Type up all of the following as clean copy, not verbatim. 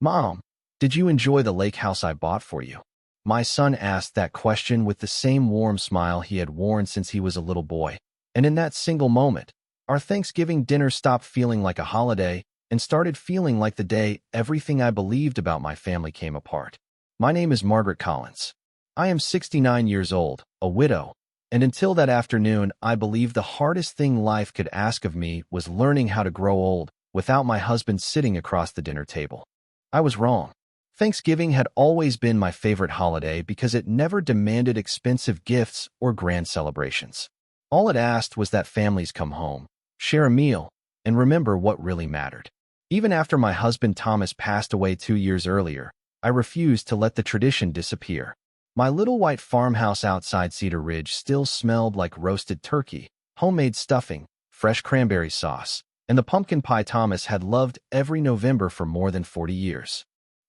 Mom, did you enjoy the lake house I bought for you? My son asked that question with the same warm smile he had worn since he was a little boy. And in that single moment, our Thanksgiving dinner stopped feeling like a holiday and started feeling like the day everything I believed about my family came apart. My name is Margaret Collins. I am 69 years old, a widow, and until that afternoon, I believed the hardest thing life could ask of me was learning how to grow old without my husband sitting across the dinner table. I was wrong. Thanksgiving had always been my favorite holiday because it never demanded expensive gifts or grand celebrations. All it asked was that families come home, share a meal, and remember what really mattered. Even after my husband Thomas passed away 2 years earlier, I refused to let the tradition disappear. My little white farmhouse outside Cedar Ridge still smelled like roasted turkey, homemade stuffing, fresh cranberry sauce, and the pumpkin pie Thomas had loved every November for more than 40 years.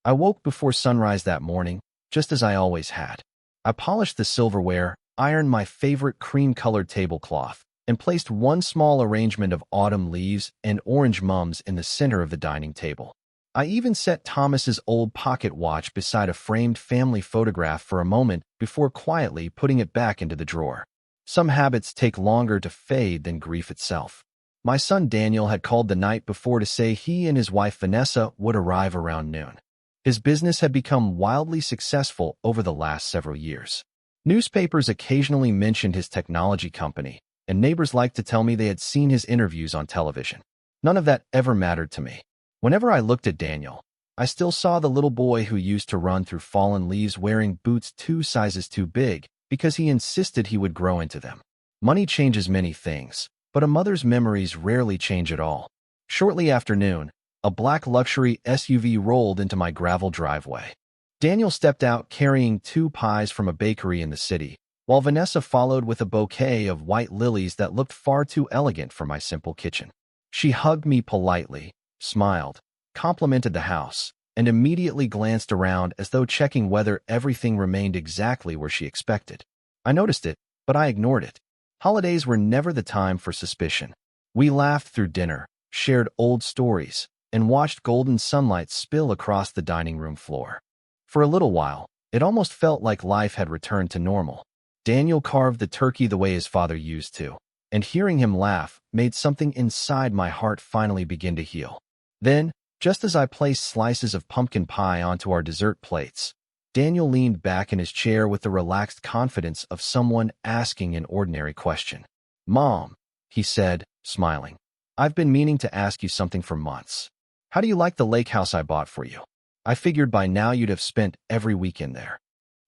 I woke before sunrise that morning, just as I always had. I polished the silverware, ironed my favorite cream-colored tablecloth, and placed one small arrangement of autumn leaves and orange mums in the center of the dining table. I even set Thomas's old pocket watch beside a framed family photograph for a moment before quietly putting it back into the drawer. Some habits take longer to fade than grief itself. My son Daniel had called the night before to say he and his wife Vanessa would arrive around noon. His business had become wildly successful over the last several years. Newspapers occasionally mentioned his technology company, and neighbors liked to tell me they had seen his interviews on television. None of that ever mattered to me. Whenever I looked at Daniel, I still saw the little boy who used to run through fallen leaves wearing boots 2 sizes too big because he insisted he would grow into them. Money changes many things, but a mother's memories rarely change at all. Shortly after noon, a black luxury SUV rolled into my gravel driveway. Daniel stepped out carrying 2 pies from a bakery in the city, while Vanessa followed with a bouquet of white lilies that looked far too elegant for my simple kitchen. She hugged me politely, smiled, complimented the house, and immediately glanced around as though checking whether everything remained exactly where she expected. I noticed it, but I ignored it. Holidays were never the time for suspicion. We laughed through dinner, shared old stories, and watched golden sunlight spill across the dining room floor. For a little while, it almost felt like life had returned to normal. Daniel carved the turkey the way his father used to, and hearing him laugh made something inside my heart finally begin to heal. Then, just as I placed slices of pumpkin pie onto our dessert plates, Daniel leaned back in his chair with the relaxed confidence of someone asking an ordinary question. "Mom," he said, smiling, "I've been meaning to ask you something for months. How do you like the lake house I bought for you? I figured by now you'd have spent every weekend there."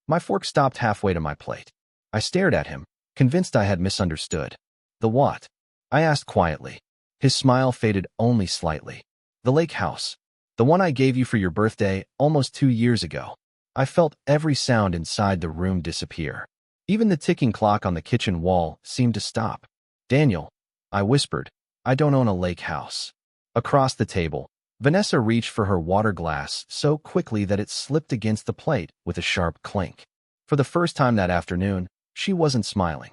My fork stopped halfway to my plate. I stared at him, convinced I had misunderstood. "The what?" I asked quietly. His smile faded only slightly. "The lake house. The one I gave you for your birthday almost 2 years ago." I felt every sound inside the room disappear. Even the ticking clock on the kitchen wall seemed to stop. "Daniel," I whispered, "I don't own a lake house." Across the table, Vanessa reached for her water glass so quickly that it slipped against the plate with a sharp clink. For the first time that afternoon, she wasn't smiling.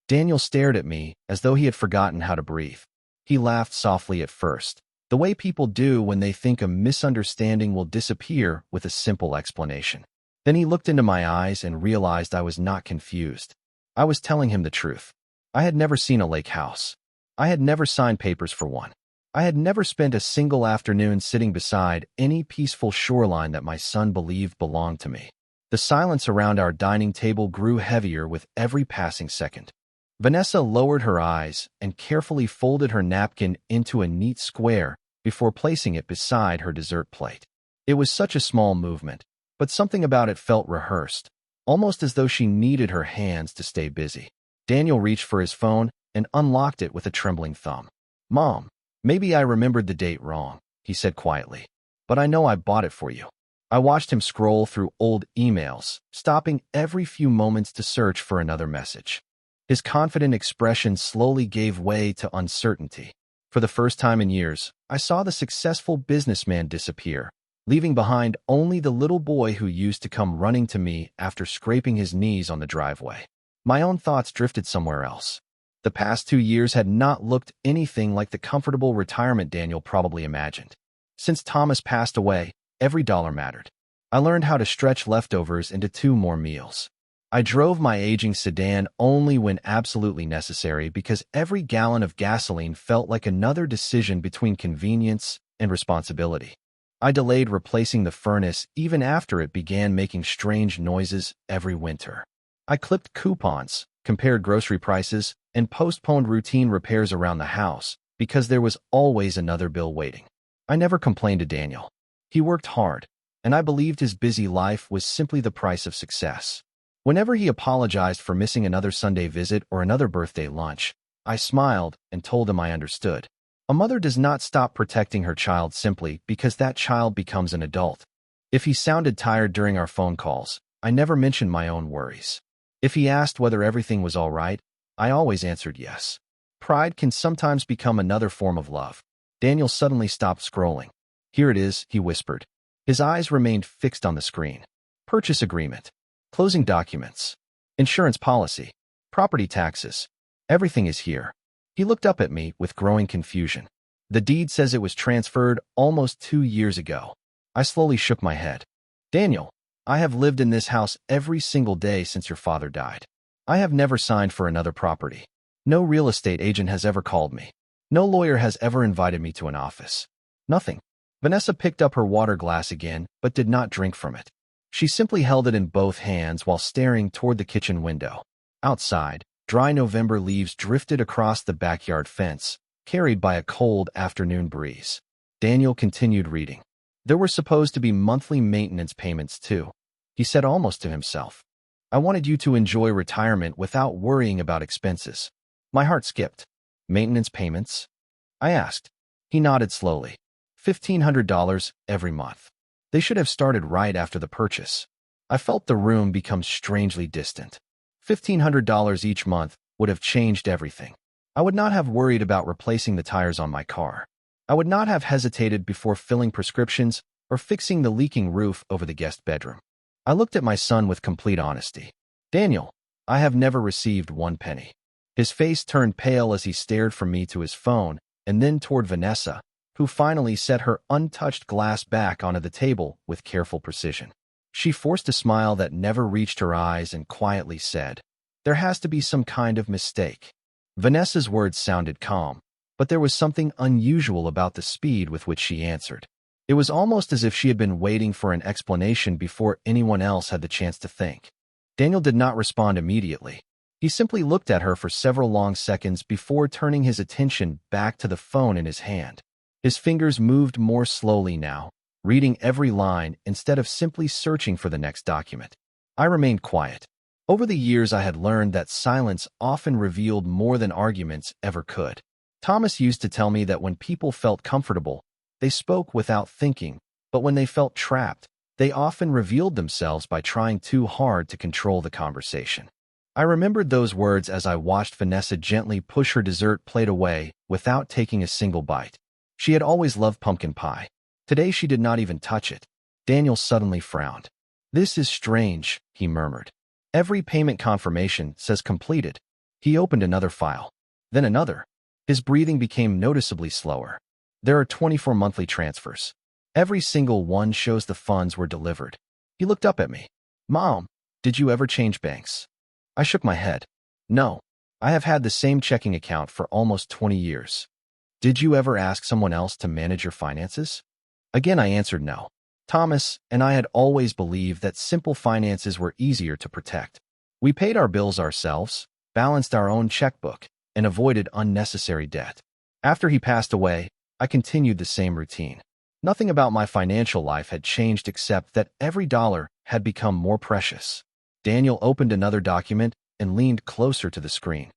Daniel stared at me as though he had forgotten how to breathe. He laughed softly at first, the way people do when they think a misunderstanding will disappear with a simple explanation. Then he looked into my eyes and realized I was not confused. I was telling him the truth. I had never seen a lake house. I had never signed papers for one. I had never spent a single afternoon sitting beside any peaceful shoreline that my son believed belonged to me. The silence around our dining table grew heavier with every passing second. Vanessa lowered her eyes and carefully folded her napkin into a neat square before placing it beside her dessert plate. It was such a small movement, but something about it felt rehearsed, almost as though she needed her hands to stay busy. Daniel reached for his phone and unlocked it with a trembling thumb. "Mom, maybe I remembered the date wrong," he said quietly, "but I know I bought it for you." I watched him scroll through old emails, stopping every few moments to search for another message. His confident expression slowly gave way to uncertainty. For the first time in years, I saw the successful businessman disappear, leaving behind only the little boy who used to come running to me after scraping his knees on the driveway. My own thoughts drifted somewhere else. The past 2 years had not looked anything like the comfortable retirement Daniel probably imagined. Since Thomas passed away, every dollar mattered. I learned how to stretch leftovers into 2 more meals. I drove my aging sedan only when absolutely necessary because every gallon of gasoline felt like another decision between convenience and responsibility. I delayed replacing the furnace even after it began making strange noises every winter. I clipped coupons, compared grocery prices, and postponed routine repairs around the house because there was always another bill waiting. I never complained to Daniel. He worked hard, and I believed his busy life was simply the price of success. Whenever he apologized for missing another Sunday visit or another birthday lunch, I smiled and told him I understood. A mother does not stop protecting her child simply because that child becomes an adult. If he sounded tired during our phone calls, I never mentioned my own worries. If he asked whether everything was all right, I always answered yes. Pride can sometimes become another form of love. Daniel suddenly stopped scrolling. "Here it is," he whispered. His eyes remained fixed on the screen. Purchase agreement. Closing documents. Insurance policy. Property taxes. Everything is here. He looked up at me with growing confusion. "The deed says it was transferred almost 2 years ago." I slowly shook my head. "Daniel, I have lived in this house every single day since your father died. I have never signed for another property. No real estate agent has ever called me. No lawyer has ever invited me to an office. Nothing." Vanessa picked up her water glass again, but did not drink from it. She simply held it in both hands while staring toward the kitchen window. Outside, dry November leaves drifted across the backyard fence, carried by a cold afternoon breeze. Daniel continued reading. "There were supposed to be monthly maintenance payments too," he said almost to himself. "I wanted you to enjoy retirement without worrying about expenses." My heart skipped. "Maintenance payments?" I asked. He nodded slowly. $1,500 every month. They should have started right after the purchase. I felt the room become strangely distant. $1,500 each month would have changed everything. I would not have worried about replacing the tires on my car. I would not have hesitated before filling prescriptions or fixing the leaking roof over the guest bedroom. I looked at my son with complete honesty. "Daniel, I have never received 1 penny." His face turned pale as he stared from me to his phone and then toward Vanessa, who finally set her untouched glass back onto the table with careful precision. She forced a smile that never reached her eyes and quietly said, "There has to be some kind of mistake." Vanessa's words sounded calm, but there was something unusual about the speed with which she answered. It was almost as if she had been waiting for an explanation before anyone else had the chance to think. Daniel did not respond immediately. He simply looked at her for several long seconds before turning his attention back to the phone in his hand. His fingers moved more slowly now, reading every line instead of simply searching for the next document. I remained quiet. Over the years, I had learned that silence often revealed more than arguments ever could. Thomas used to tell me that when people felt comfortable, they spoke without thinking, but when they felt trapped, they often revealed themselves by trying too hard to control the conversation. I remembered those words as I watched Vanessa gently push her dessert plate away without taking a single bite. She had always loved pumpkin pie. Today she did not even touch it. Daniel suddenly frowned. "This is strange," he murmured. "Every payment confirmation says completed." He opened another file. Then another. His breathing became noticeably slower. "There are 24 monthly transfers. Every single one shows the funds were delivered." He looked up at me. "Mom, did you ever change banks?" I shook my head. "No. I have had the same checking account for almost 20 years. Did you ever ask someone else to manage your finances?" Again, I answered no. Thomas and I had always believed that simple finances were easier to protect. We paid our bills ourselves, balanced our own checkbook, and avoided unnecessary debt. After he passed away, I continued the same routine. Nothing about my financial life had changed except that every dollar had become more precious. Daniel opened another document and leaned closer to the screen.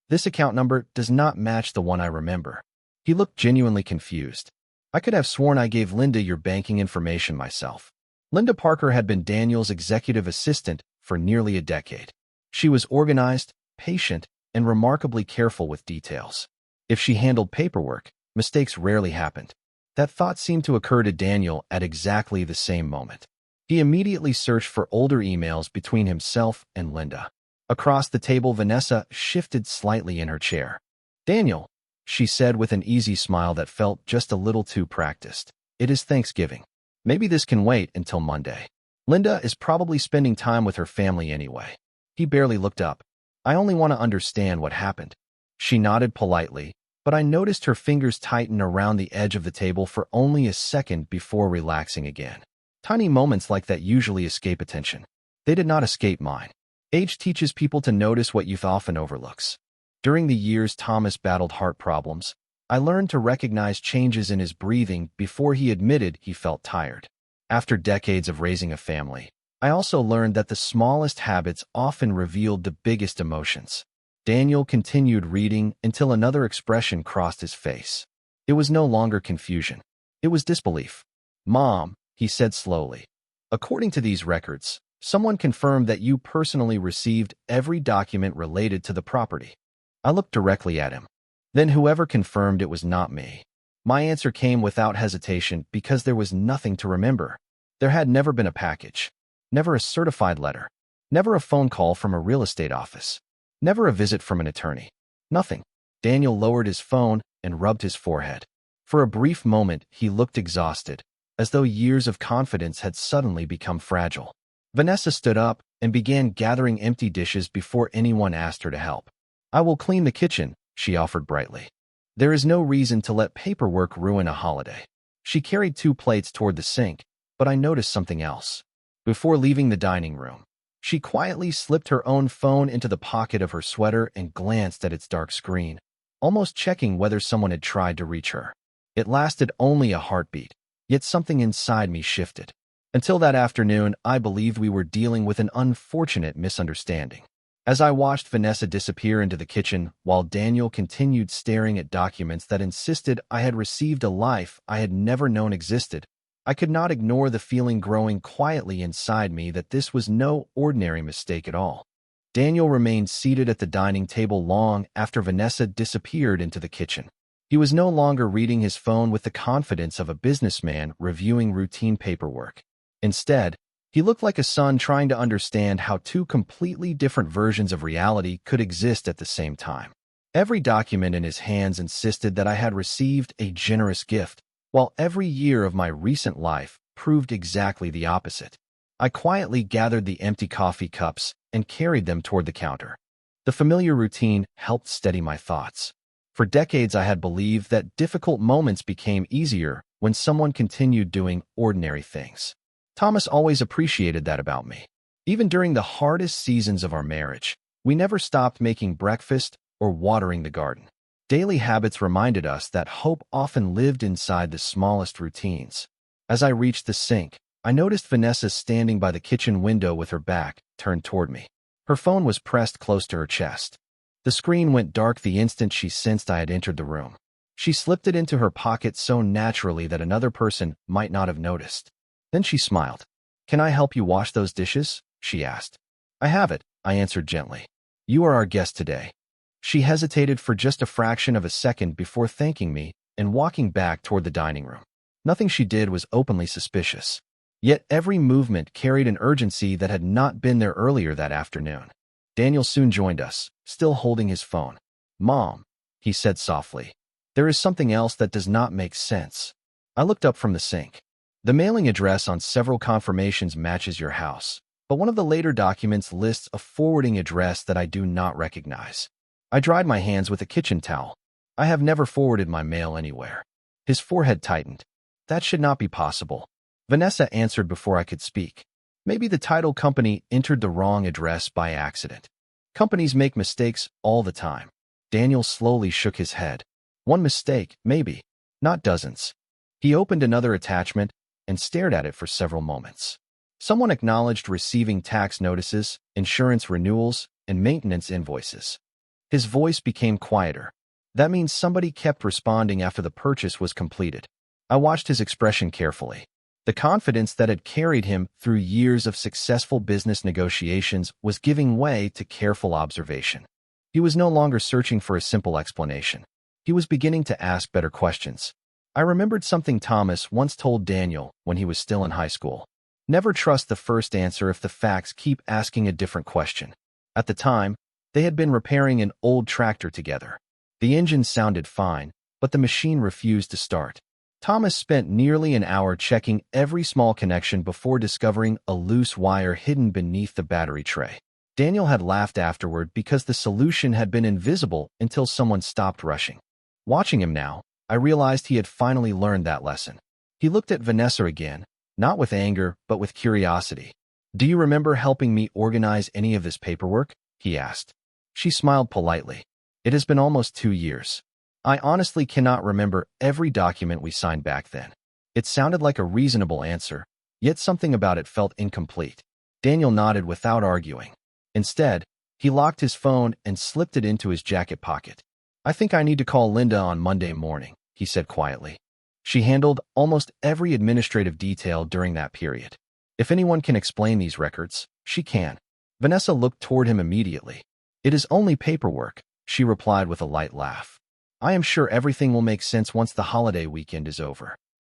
"This account number does not match the one I remember." He looked genuinely confused. "I could have sworn I gave Linda your banking information myself." Linda Parker had been Daniel's executive assistant for nearly a decade. She was organized, patient, and remarkably careful with details. If she handled paperwork, mistakes rarely happened. That thought seemed to occur to Daniel at exactly the same moment. He immediately searched for older emails between himself and Linda. Across the table, Vanessa shifted slightly in her chair. "Daniel," she said with an easy smile that felt just a little too practiced, "it is Thanksgiving. Maybe this can wait until Monday. Linda is probably spending time with her family anyway. He barely looked up. I only want to understand what happened. She nodded politely, but I noticed her fingers tighten around the edge of the table for only a second before relaxing again. Tiny moments like that usually escape attention. They did not escape mine. Age teaches people to notice what youth often overlooks. During the years Thomas battled heart problems, I learned to recognize changes in his breathing before he admitted he felt tired. After decades of raising a family, I also learned that the smallest habits often revealed the biggest emotions. Daniel continued reading until another expression crossed his face. It was no longer confusion. It was disbelief. "Mom," he said slowly, "according to these records, someone confirmed that you personally received every document related to the property." I looked directly at him. "Then whoever confirmed it was not me." My answer came without hesitation because there was nothing to remember. There had never been a package, never a certified letter, never a phone call from a real estate office, never a visit from an attorney. Nothing. Daniel lowered his phone and rubbed his forehead. For a brief moment, he looked exhausted, as though years of confidence had suddenly become fragile. Vanessa stood up and began gathering empty dishes before anyone asked her to help. "I will clean the kitchen," she offered brightly. "There is no reason to let paperwork ruin a holiday." She carried 2 plates toward the sink, but I noticed something else. Before leaving the dining room, she quietly slipped her own phone into the pocket of her sweater and glanced at its dark screen, almost checking whether someone had tried to reach her. It lasted only a heartbeat, yet something inside me shifted. Until that afternoon, I believed we were dealing with an unfortunate misunderstanding. As I watched Vanessa disappear into the kitchen while Daniel continued staring at documents that insisted I had received a life I had never known existed, I could not ignore the feeling growing quietly inside me that this was no ordinary mistake at all. Daniel remained seated at the dining table long after Vanessa disappeared into the kitchen. He was no longer reading his phone with the confidence of a businessman reviewing routine paperwork. Instead, he looked like a son trying to understand how 2 completely different versions of reality could exist at the same time. Every document in his hands insisted that I had received a generous gift, while every year of my recent life proved exactly the opposite. I quietly gathered the empty coffee cups and carried them toward the counter. The familiar routine helped steady my thoughts. For decades I had believed that difficult moments became easier when someone continued doing ordinary things. Thomas always appreciated that about me. Even during the hardest seasons of our marriage, we never stopped making breakfast or watering the garden. Daily habits reminded us that hope often lived inside the smallest routines. As I reached the sink, I noticed Vanessa standing by the kitchen window with her back turned toward me. Her phone was pressed close to her chest. The screen went dark the instant she sensed I had entered the room. She slipped it into her pocket so naturally that another person might not have noticed. Then she smiled. "Can I help you wash those dishes?" she asked. "I have it," I answered gently. "You are our guest today." She hesitated for just a fraction of a second before thanking me and walking back toward the dining room. Nothing she did was openly suspicious. Yet every movement carried an urgency that had not been there earlier that afternoon. Daniel soon joined us, still holding his phone. "Mom," he said softly, "there is something else that does not make sense." I looked up from the sink. "The mailing address on several confirmations matches your house, but one of the later documents lists a forwarding address that I do not recognize." I dried my hands with a kitchen towel. "I have never forwarded my mail anywhere." His forehead tightened. "That should not be possible." Vanessa answered before I could speak. "Maybe the title company entered the wrong address by accident. Companies make mistakes all the time." Daniel slowly shook his head. "One mistake, maybe, not dozens." He opened another attachment and stared at it for several moments. Someone acknowledged receiving tax notices, insurance renewals, and maintenance invoices. His voice became quieter. "That means somebody kept responding after the purchase was completed." I watched his expression carefully. The confidence that had carried him through years of successful business negotiations was giving way to careful observation. He was no longer searching for a simple explanation. He was beginning to ask better questions. I remembered something Thomas once told Daniel when he was still in high school. Never trust the first answer if the facts keep asking a different question. At the time, they had been repairing an old tractor together. The engine sounded fine, but the machine refused to start. Thomas spent nearly an hour checking every small connection before discovering a loose wire hidden beneath the battery tray. Daniel had laughed afterward because the solution had been invisible until someone stopped rushing. Watching him now, I realized he had finally learned that lesson. He looked at Vanessa again, not with anger, but with curiosity. "Do you remember helping me organize any of this paperwork?" he asked. She smiled politely. "It has been almost 2 years. I honestly cannot remember every document we signed back then." It sounded like a reasonable answer, yet something about it felt incomplete. Daniel nodded without arguing. Instead, he locked his phone and slipped it into his jacket pocket. "I think I need to call Linda on Monday morning," he said quietly. "She handled almost every administrative detail during that period. If anyone can explain these records, she can." Vanessa looked toward him immediately. "It is only paperwork," she replied with a light laugh. "I am sure everything will make sense once the holiday weekend is over."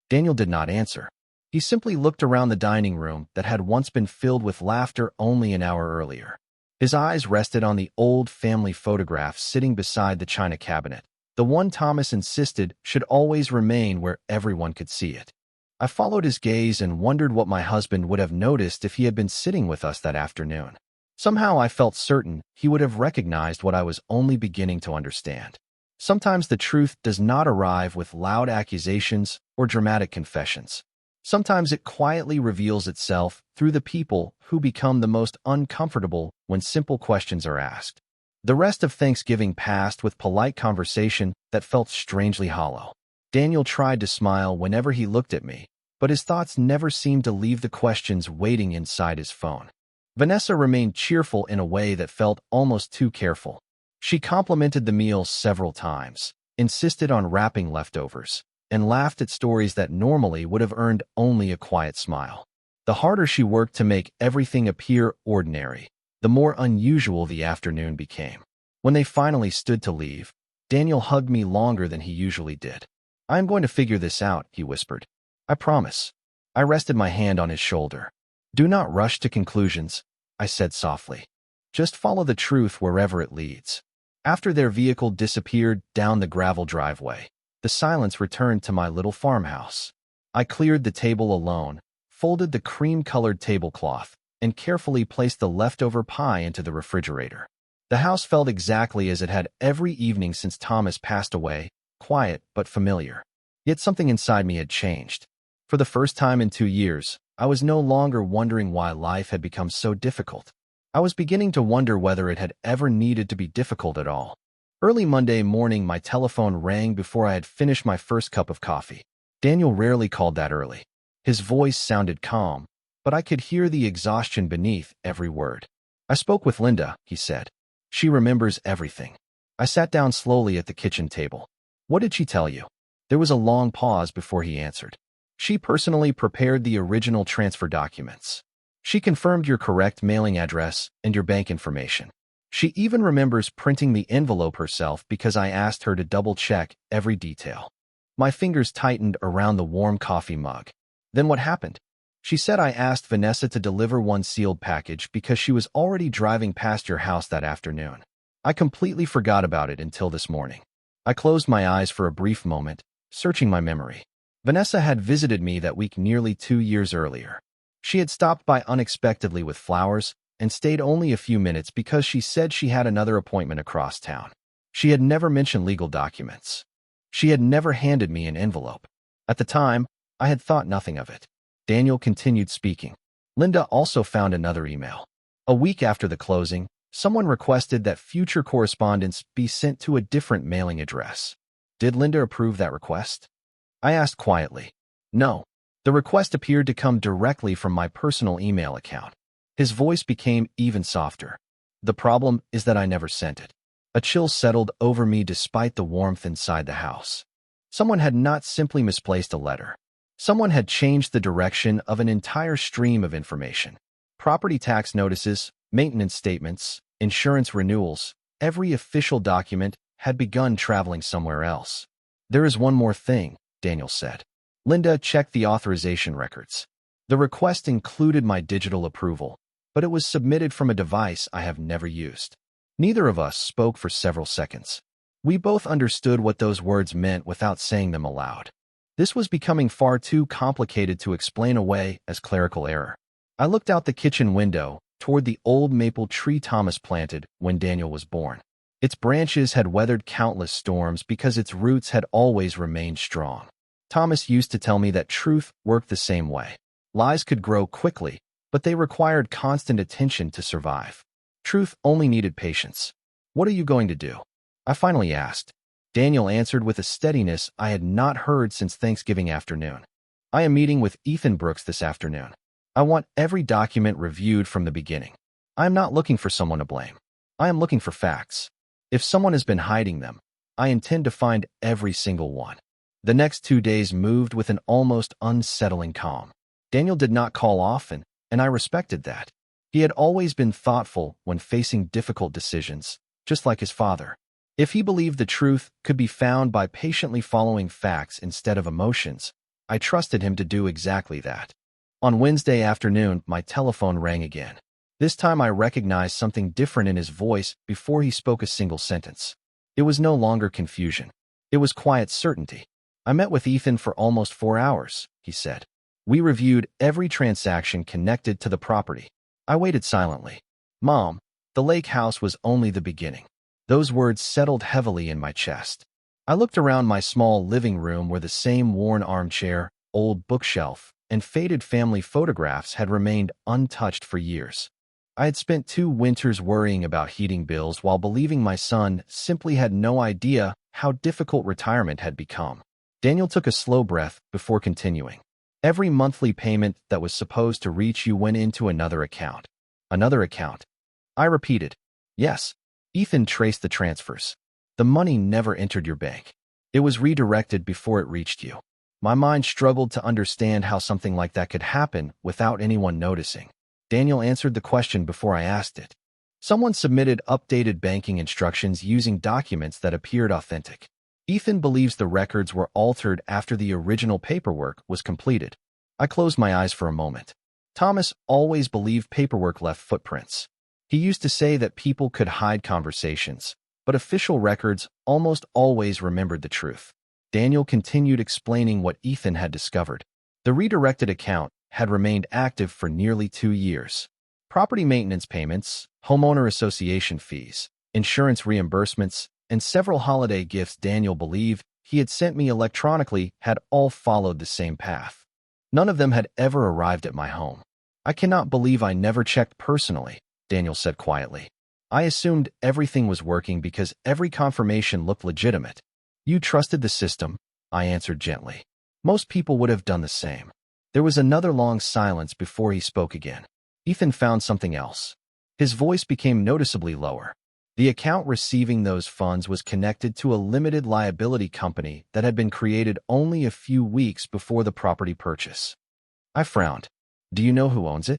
Daniel did not answer. He simply looked around the dining room that had once been filled with laughter only an hour earlier. His eyes rested on the old family photograph sitting beside the china cabinet, the one Thomas insisted should always remain where everyone could see it. I followed his gaze and wondered what my husband would have noticed if he had been sitting with us that afternoon. Somehow I felt certain he would have recognized what I was only beginning to understand. Sometimes the truth does not arrive with loud accusations or dramatic confessions. Sometimes it quietly reveals itself through the people who become the most uncomfortable when simple questions are asked. The rest of Thanksgiving passed with polite conversation that felt strangely hollow. Daniel tried to smile whenever he looked at me, but his thoughts never seemed to leave the questions waiting inside his phone. Vanessa remained cheerful in a way that felt almost too careful. She complimented the meal several times, insisted on wrapping leftovers, and laughed at stories that normally would have earned only a quiet smile. The harder she worked to make everything appear ordinary, the more unusual the afternoon became. When they finally stood to leave, Daniel hugged me longer than he usually did. "I am going to figure this out," he whispered. "I promise." I rested my hand on his shoulder. "Do not rush to conclusions," I said softly. "Just follow the truth wherever it leads." After their vehicle disappeared down the gravel driveway, the silence returned to my little farmhouse. I cleared the table alone, folded the cream-colored tablecloth, and carefully placed the leftover pie into the refrigerator. The house felt exactly as it had every evening since Thomas passed away, quiet but familiar. Yet something inside me had changed. For the first time in 2 years, I was no longer wondering why life had become so difficult. I was beginning to wonder whether it had ever needed to be difficult at all. Early Monday morning, my telephone rang before I had finished my first cup of coffee. Daniel rarely called that early. His voice sounded calm, but I could hear the exhaustion beneath every word. "I spoke with Linda," he said. "She remembers everything." I sat down slowly at the kitchen table. "What did she tell you?" There was a long pause before he answered. "She personally prepared the original transfer documents. She confirmed your correct mailing address and your bank information. She even remembers printing the envelope herself because I asked her to double-check every detail." My fingers tightened around the warm coffee mug. "Then what happened?" "She said I asked Vanessa to deliver one sealed package because she was already driving past your house that afternoon. I completely forgot about it until this morning." I closed my eyes for a brief moment, searching my memory. Vanessa had visited me that week nearly 2 years earlier. She had stopped by unexpectedly with flowers and stayed only a few minutes because she said she had another appointment across town. She had never mentioned legal documents. She had never handed me an envelope. At the time, I had thought nothing of it. Daniel continued speaking. "Linda also found another email. A week after the closing, someone requested that future correspondence be sent to a different mailing address. Did Linda approve that request?" I asked quietly. "No. The request appeared to come directly from my personal email account." His voice became even softer. "The problem is that I never sent it." A chill settled over me despite the warmth inside the house. Someone had not simply misplaced a letter. Someone had changed the direction of an entire stream of information. Property tax notices, maintenance statements, insurance renewals, every official document had begun traveling somewhere else. "There is one more thing," Daniel said. "Linda checked the authorization records. The request included my digital approval, but it was submitted from a device I have never used." Neither of us spoke for several seconds. We both understood what those words meant without saying them aloud. This was becoming far too complicated to explain away as clerical error. I looked out the kitchen window toward the old maple tree Thomas planted when Daniel was born. Its branches had weathered countless storms because its roots had always remained strong. Thomas used to tell me that truth worked the same way. Lies could grow quickly, but they required constant attention to survive. Truth only needed patience. "What are you going to do?" I finally asked. Daniel answered with a steadiness I had not heard since Thanksgiving afternoon. "I am meeting with Ethan Brooks this afternoon. I want every document reviewed from the beginning. I am not looking for someone to blame. I am looking for facts. If someone has been hiding them, I intend to find every single one." The next 2 days moved with an almost unsettling calm. Daniel did not call often, and I respected that. He had always been thoughtful when facing difficult decisions, just like his father. If he believed the truth could be found by patiently following facts instead of emotions, I trusted him to do exactly that. On Wednesday afternoon, my telephone rang again. This time I recognized something different in his voice before he spoke a single sentence. It was no longer confusion. It was quiet certainty. "I met with Ethan for almost 4 hours, he said. "We reviewed every transaction connected to the property." I waited silently. "Mom, the lake house was only the beginning." Those words settled heavily in my chest. I looked around my small living room where the same worn armchair, old bookshelf, and faded family photographs had remained untouched for years. I had spent 2 winters worrying about heating bills while believing my son simply had no idea how difficult retirement had become. Daniel took a slow breath before continuing. "Every monthly payment that was supposed to reach you went into another account." "Another account?" I repeated. "Yes." Ethan traced the transfers. "The money never entered your bank. It was redirected before it reached you." My mind struggled to understand how something like that could happen without anyone noticing. Daniel answered the question before I asked it. "Someone submitted updated banking instructions using documents that appeared authentic. Ethan believes the records were altered after the original paperwork was completed." I closed my eyes for a moment. Thomas always believed paperwork left footprints. He used to say that people could hide conversations, but official records almost always remembered the truth. Daniel continued explaining what Ethan had discovered. The redirected account had remained active for nearly 2 years. Property maintenance payments, homeowner association fees, insurance reimbursements, and several holiday gifts Daniel believed he had sent me electronically had all followed the same path. None of them had ever arrived at my home. "I cannot believe I never checked personally," Daniel said quietly. "I assumed everything was working because every confirmation looked legitimate." "You trusted the system," I answered gently. "Most people would have done the same." There was another long silence before he spoke again. Ethan found something else. His voice became noticeably lower. The account receiving those funds was connected to a limited liability company that had been created only a few weeks before the property purchase. I frowned. "Do you know who owns it?"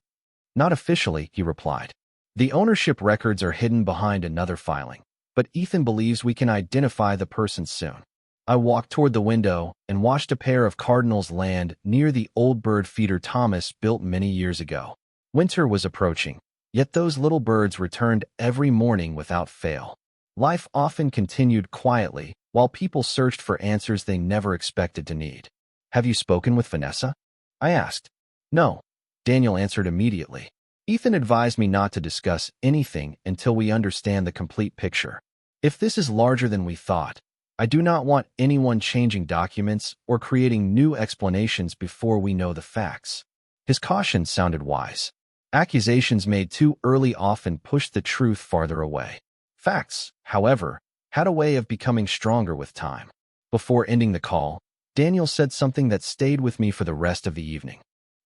"Not officially," he replied. "The ownership records are hidden behind another filing, but Ethan believes we can identify the person soon." I walked toward the window and watched a pair of cardinals land near the old bird feeder Thomas built many years ago. Winter was approaching, yet those little birds returned every morning without fail. Life often continued quietly while people searched for answers they never expected to need. "Have you spoken with Vanessa?" I asked. "No," Daniel answered immediately. "Ethan advised me not to discuss anything until we understand the complete picture. If this is larger than we thought, I do not want anyone changing documents or creating new explanations before we know the facts." His caution sounded wise. Accusations made too early often push the truth farther away. Facts, however, had a way of becoming stronger with time. Before ending the call, Daniel said something that stayed with me for the rest of the evening.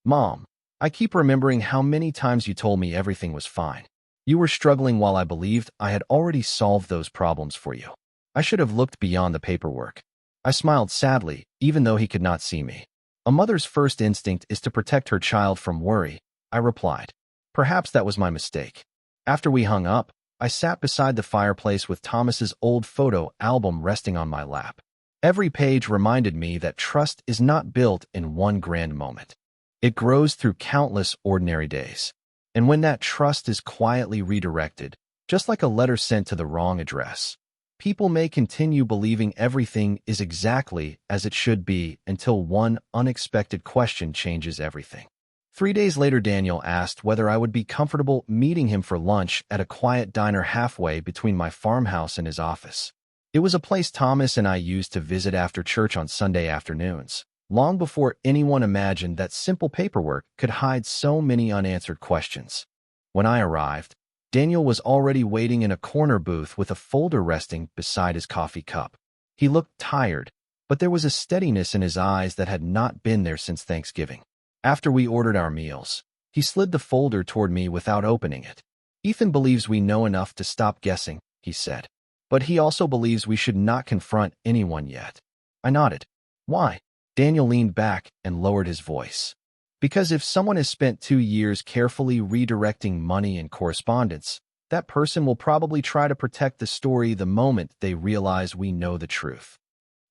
"Mom, I keep remembering how many times you told me everything was fine. You were struggling while I believed I had already solved those problems for you. I should have looked beyond the paperwork." I smiled sadly, even though he could not see me. "A mother's first instinct is to protect her child from worry," I replied. Perhaps that was my mistake. After we hung up, I sat beside the fireplace with Thomas's old photo album resting on my lap. Every page reminded me that trust is not built in one grand moment. It grows through countless ordinary days. And when that trust is quietly redirected, just like a letter sent to the wrong address, People may continue believing everything is exactly as it should be until one unexpected question changes everything. 3 days later, Daniel asked whether I would be comfortable meeting him for lunch at a quiet diner halfway between my farmhouse and his office. It was a place Thomas and I used to visit after church on Sunday afternoons, long before anyone imagined that simple paperwork could hide so many unanswered questions. When I arrived, Daniel was already waiting in a corner booth with a folder resting beside his coffee cup. He looked tired, but there was a steadiness in his eyes that had not been there since Thanksgiving. After we ordered our meals, he slid the folder toward me without opening it. "Ethan believes we know enough to stop guessing," he said. "But he also believes we should not confront anyone yet." I nodded. "Why?" Daniel leaned back and lowered his voice. "Because if someone has spent 2 years carefully redirecting money and correspondence, that person will probably try to protect the story the moment they realize we know the truth."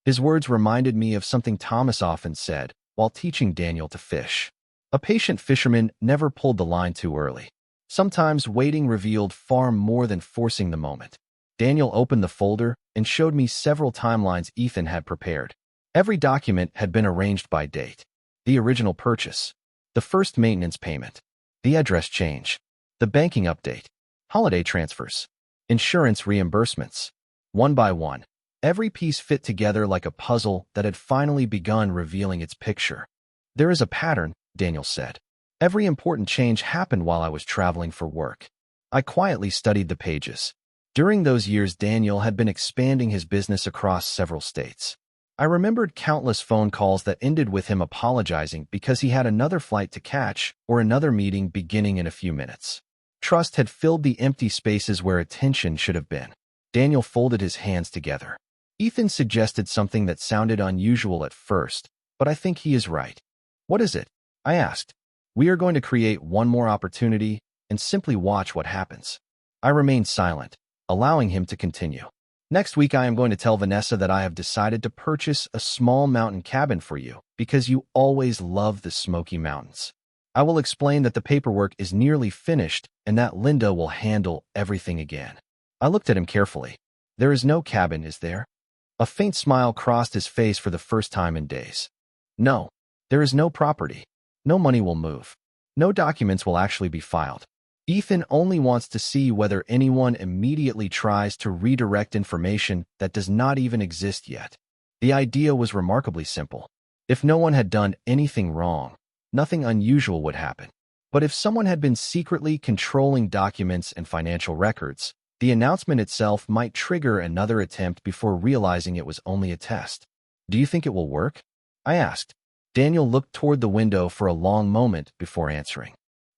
His words reminded me of something Thomas often said while teaching Daniel to fish. A patient fisherman never pulled the line too early. Sometimes waiting revealed far more than forcing the moment. Daniel opened the folder and showed me several timelines Ethan had prepared. Every document had been arranged by date: the original purchase, the first maintenance payment, the address change, the banking update, holiday transfers, insurance reimbursements. One by one, every piece fit together like a puzzle that had finally begun revealing its picture. "There is a pattern," Daniel said. "Every important change happened while I was traveling for work." I quietly studied the pages. During those years, Daniel had been expanding his business across several states. I remembered countless phone calls that ended with him apologizing because he had another flight to catch or another meeting beginning in a few minutes. Trust had filled the empty spaces where attention should have been. Daniel folded his hands together. "Ethan suggested something that sounded unusual at first, but I think he is right." "What is it?" I asked. "We are going to create one more opportunity and simply watch what happens." I remained silent, allowing him to continue. "Next week, I am going to tell Vanessa that I have decided to purchase a small mountain cabin for you because you always love the Smoky Mountains. I will explain that the paperwork is nearly finished and that Linda will handle everything again." I looked at him carefully. "There is no cabin, is there?" A faint smile crossed his face for the first time in days. "No, there is no property. No money will move. No documents will actually be filed. Ethan only wants to see whether anyone immediately tries to redirect information that does not even exist yet." The idea was remarkably simple. If no one had done anything wrong, nothing unusual would happen. But if someone had been secretly controlling documents and financial records, the announcement itself might trigger another attempt before realizing it was only a test. "Do you think it will work?" I asked. Daniel looked toward the window for a long moment before answering.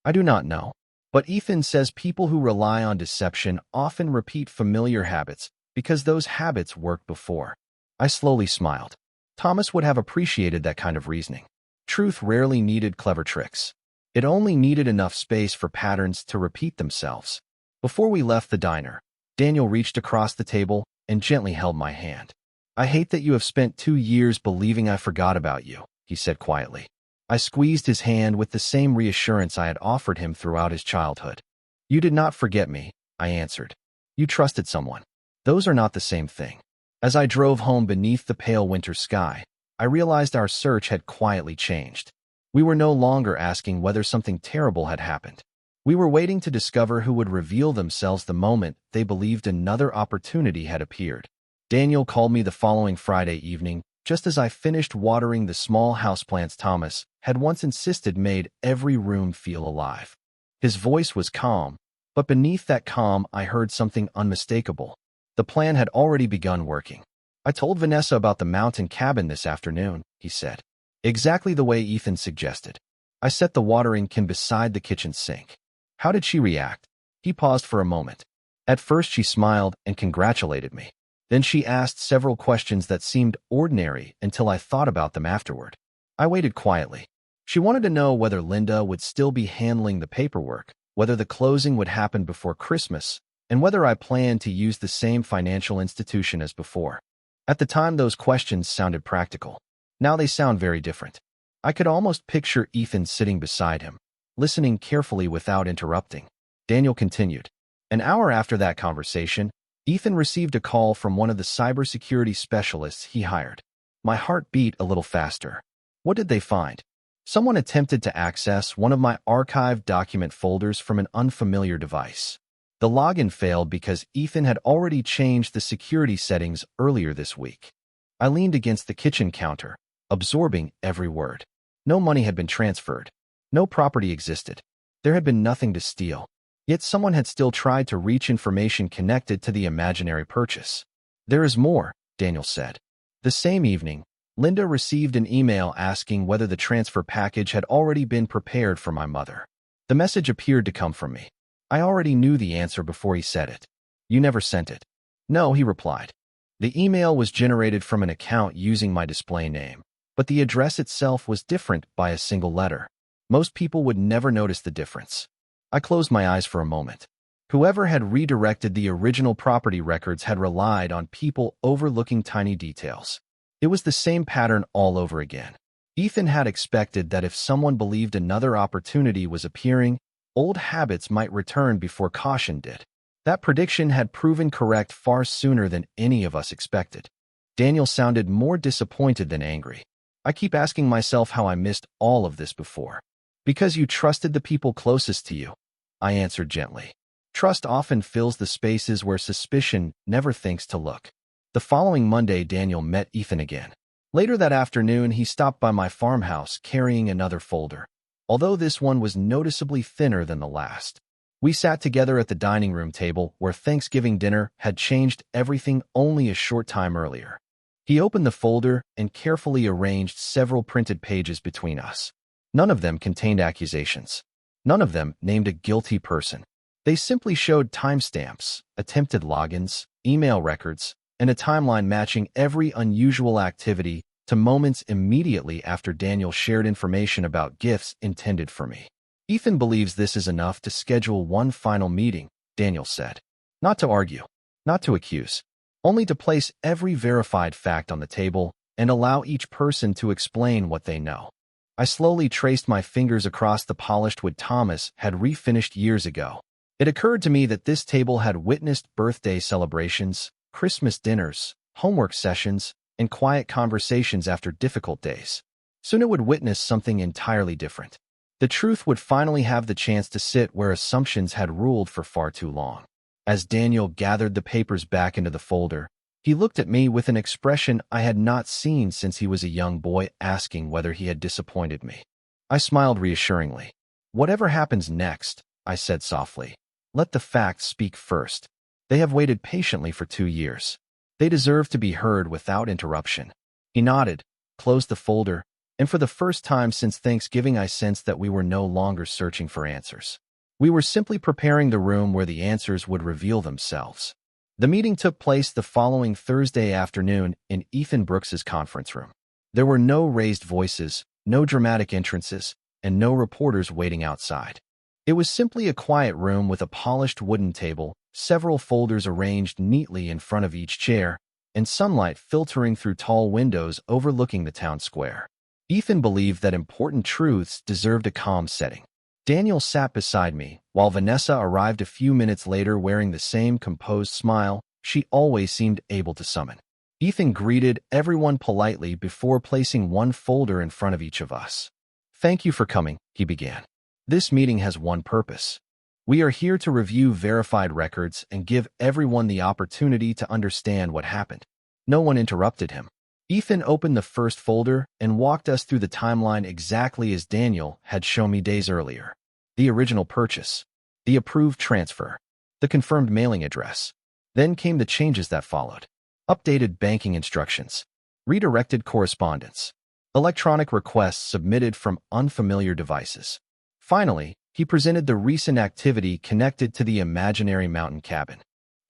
"I do not know. But Ethan says people who rely on deception often repeat familiar habits because those habits worked before." I slowly smiled. Thomas would have appreciated that kind of reasoning. Truth rarely needed clever tricks. It only needed enough space for patterns to repeat themselves. Before we left the diner, Daniel reached across the table and gently held my hand. "I hate that you have spent 2 years believing I forgot about you," he said quietly. I squeezed his hand with the same reassurance I had offered him throughout his childhood. "You did not forget me," I answered. "You trusted someone. Those are not the same thing." As I drove home beneath the pale winter sky, I realized our search had quietly changed. We were no longer asking whether something terrible had happened. We were waiting to discover who would reveal themselves the moment they believed another opportunity had appeared. Daniel called me the following Friday evening, just as I finished watering the small houseplants Thomas had once insisted made every room feel alive. His voice was calm, but beneath that calm I heard something unmistakable. The plan had already begun working. "I told Vanessa about the mountain cabin this afternoon," he said. "Exactly the way Ethan suggested. I set the watering can beside the kitchen sink." "How did she react?" He paused for a moment. "At first she smiled and congratulated me. Then she asked several questions that seemed ordinary until I thought about them afterward. I waited quietly. She wanted to know whether Linda would still be handling the paperwork, whether the closing would happen before Christmas, and whether I planned to use the same financial institution as before. At the time, those questions sounded practical. Now they sound very different. I could almost picture Ethan sitting beside him, listening carefully without interrupting. Daniel continued. "An hour after that conversation, Ethan received a call from one of the cybersecurity specialists he hired. My heart beat a little faster. What did they find? Someone attempted to access one of my archived document folders from an unfamiliar device. The login failed because Ethan had already changed the security settings earlier this week. I leaned against the kitchen counter, absorbing every word. No money had been transferred. No property existed. There had been nothing to steal. Yet someone had still tried to reach information connected to the imaginary purchase. There is more, Daniel said. The same evening, Linda received an email asking whether the transfer package had already been prepared for my mother. The message appeared to come from me. I already knew the answer before he said it. You never sent it. No, he replied. The email was generated from an account using my display name, but the address itself was different by a single letter. Most people would never notice the difference. I closed my eyes for a moment. Whoever had redirected the original property records had relied on people overlooking tiny details. It was the same pattern all over again. Ethan had expected that if someone believed another opportunity was appearing, old habits might return before caution did. That prediction had proven correct far sooner than any of us expected. Daniel sounded more disappointed than angry. I keep asking myself how I missed all of this before. Because you trusted the people closest to you, I answered gently. Trust often fills the spaces where suspicion never thinks to look. The following Monday, Daniel met Ethan again. Later that afternoon, he stopped by my farmhouse carrying another folder, although this one was noticeably thinner than the last. We sat together at the dining room table where Thanksgiving dinner had changed everything only a short time earlier. He opened the folder and carefully arranged several printed pages between us. None of them contained accusations. None of them named a guilty person. They simply showed timestamps, attempted logins, email records, and a timeline matching every unusual activity to moments immediately after Daniel shared information about gifts intended for me. Ethan believes this is enough to schedule one final meeting, Daniel said. Not to argue, not to accuse, only to place every verified fact on the table and allow each person to explain what they know. I slowly traced my fingers across the polished wood Thomas had refinished years ago. It occurred to me that this table had witnessed birthday celebrations, Christmas dinners, homework sessions, and quiet conversations after difficult days. Soon it would witness something entirely different. The truth would finally have the chance to sit where assumptions had ruled for far too long. As Daniel gathered the papers back into the folder, he looked at me with an expression I had not seen since he was a young boy, asking whether he had disappointed me. I smiled reassuringly. Whatever happens next, I said softly, let the facts speak first. They have waited patiently for 2 years. They deserve to be heard without interruption. He nodded, closed the folder, and for the first time since Thanksgiving I sensed that we were no longer searching for answers. We were simply preparing the room where the answers would reveal themselves. The meeting took place the following Thursday afternoon in Ethan Brooks's conference room. There were no raised voices, no dramatic entrances, and no reporters waiting outside. It was simply a quiet room with a polished wooden table, several folders arranged neatly in front of each chair, and sunlight filtering through tall windows overlooking the town square. Ethan believed that important truths deserved a calm setting. Daniel sat beside me, while Vanessa arrived a few minutes later wearing the same composed smile she always seemed able to summon. Ethan greeted everyone politely before placing one folder in front of each of us. Thank you for coming, he began. This meeting has one purpose. We are here to review verified records and give everyone the opportunity to understand what happened. No one interrupted him. Ethan opened the first folder and walked us through the timeline exactly as Daniel had shown me days earlier. The original purchase, the approved transfer, the confirmed mailing address. Then came the changes that followed. Updated banking instructions, redirected correspondence, electronic requests submitted from unfamiliar devices. Finally, he presented the recent activity connected to the imaginary mountain cabin.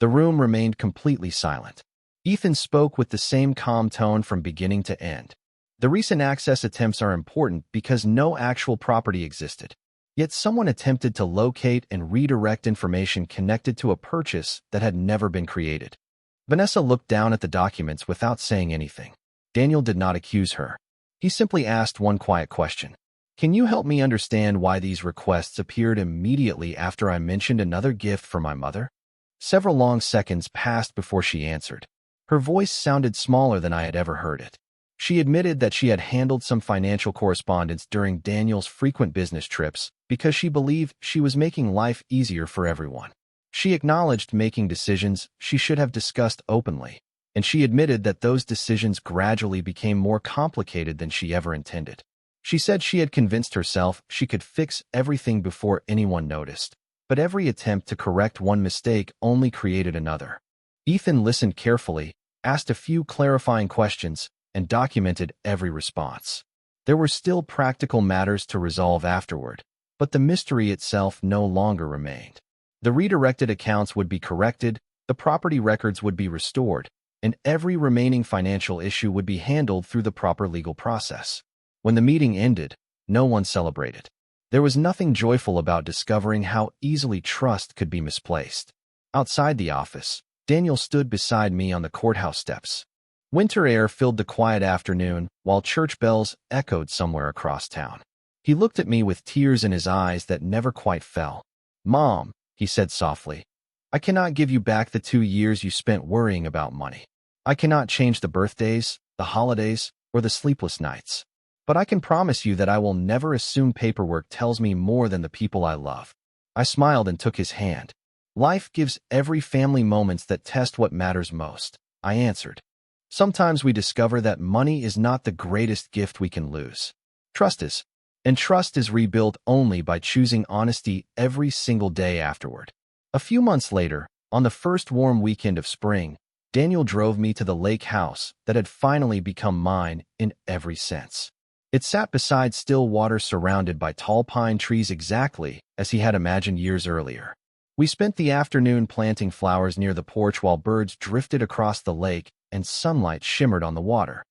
The room remained completely silent. Ethan spoke with the same calm tone from beginning to end. The recent access attempts are important because no actual property existed. Yet someone attempted to locate and redirect information connected to a purchase that had never been created. Vanessa looked down at the documents without saying anything. Daniel did not accuse her. He simply asked one quiet question. Can you help me understand why these requests appeared immediately after I mentioned another gift for my mother? Several long seconds passed before she answered. Her voice sounded smaller than I had ever heard it. She admitted that she had handled some financial correspondence during Daniel's frequent business trips because she believed she was making life easier for everyone. She acknowledged making decisions she should have discussed openly, and she admitted that those decisions gradually became more complicated than she ever intended. She said she had convinced herself she could fix everything before anyone noticed, but every attempt to correct one mistake only created another. Ethan listened carefully, asked a few clarifying questions, and documented every response. There were still practical matters to resolve afterward, but the mystery itself no longer remained. The redirected accounts would be corrected, the property records would be restored, and every remaining financial issue would be handled through the proper legal process. When the meeting ended, no one celebrated. There was nothing joyful about discovering how easily trust could be misplaced. Outside the office, Daniel stood beside me on the courthouse steps. Winter air filled the quiet afternoon, while church bells echoed somewhere across town. He looked at me with tears in his eyes that never quite fell. "Mom," he said softly, "I cannot give you back the 2 years you spent worrying about money. I cannot change the birthdays, the holidays, or the sleepless nights. But I can promise you that I will never assume paperwork tells me more than the people I love." I smiled and took his hand. "Life gives every family moments that test what matters most," I answered. "Sometimes we discover that money is not the greatest gift we can lose. Trust is. And trust is rebuilt only by choosing honesty every single day afterward." A few months later, on the first warm weekend of spring, Daniel drove me to the lake house that had finally become mine in every sense. It sat beside still water surrounded by tall pine trees exactly as he had imagined years earlier. We spent the afternoon planting flowers near the porch while birds drifted across the lake and sunlight shimmered on the water.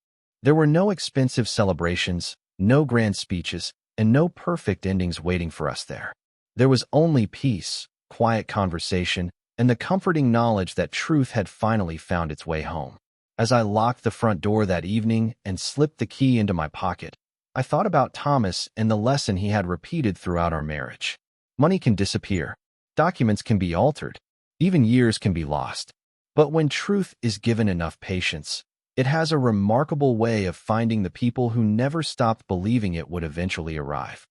There were no expensive celebrations, no grand speeches, and no perfect endings waiting for us there. There was only peace, quiet conversation, and the comforting knowledge that truth had finally found its way home. As I locked the front door that evening and slipped the key into my pocket, I thought about Thomas and the lesson he had repeated throughout our marriage. Money can disappear, documents can be altered, even years can be lost. But when truth is given enough patience, it has a remarkable way of finding the people who never stopped believing it would eventually arrive.